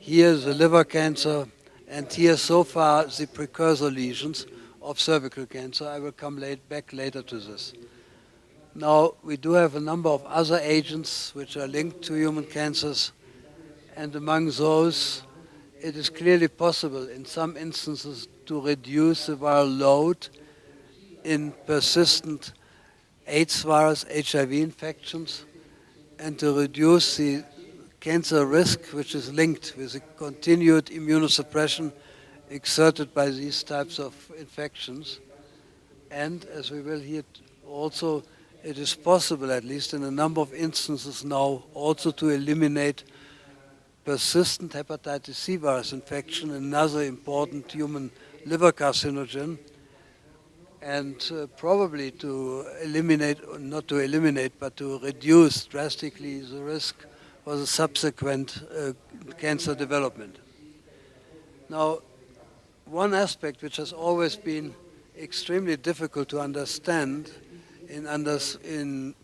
Here the liver cancer, and here so far the precursor lesions of cervical cancer. I will come back later to this. Now, we do have a number of other agents which are linked to human cancers, and among those, it is clearly possible in some instances to reduce the viral load in persistent AIDS virus, HIV infections, and to reduce the cancer risk which is linked with the continued immunosuppression exerted by these types of infections. And as we will hear also, it is possible, at least in a number of instances now, also to eliminate persistent hepatitis C virus infection, another important human liver carcinogen, and probably to eliminate, not to eliminate, but to reduce drastically the risk for the subsequent cancer development. Now, one aspect which has always been extremely difficult to understand in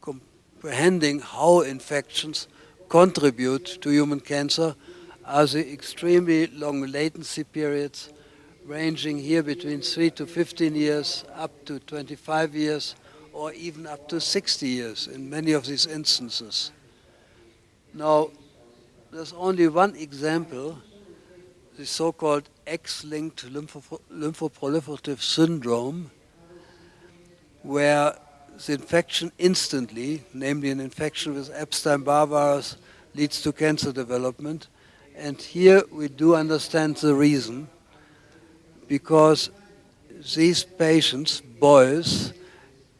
comprehending how infections contribute to human cancer are the extremely long latency periods, ranging here between 3 to 15 years, up to 25 years, or even up to 60 years in many of these instances. Now, there's only one example, the so-called X-linked lymphoproliferative syndrome, where the infection instantly, namely an infection with Epstein-Barr virus, leads to cancer development. And here we do understand the reason, because these patients, boys,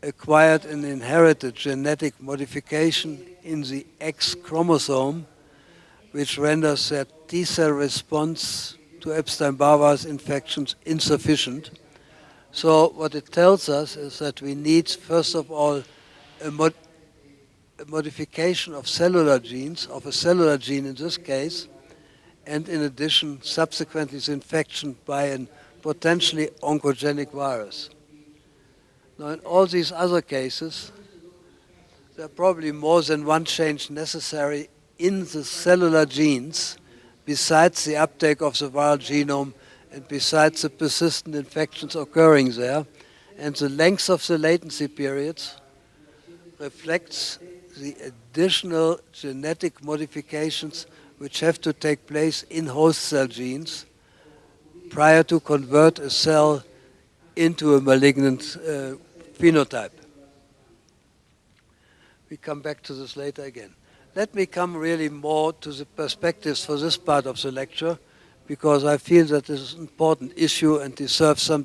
acquired an inherited genetic modification in the X chromosome, which renders their T-cell response to Epstein-Barr virus infections insufficient. So what it tells us is that we need, first of all, a modification of cellular genes, of a cellular gene in this case, and in addition, subsequently the infection by a potentially oncogenic virus. Now, in all these other cases, there are probably more than one change necessary in the cellular genes besides the uptake of the viral genome and besides the persistent infections occurring there. And the length of the latency periods reflects the additional genetic modifications which have to take place in host cell genes prior to convert a cell into a malignant phenotype. We come back to this later again. Let me come really more to the perspectives for this part of the lecture, because I feel that this is an important issue and deserves some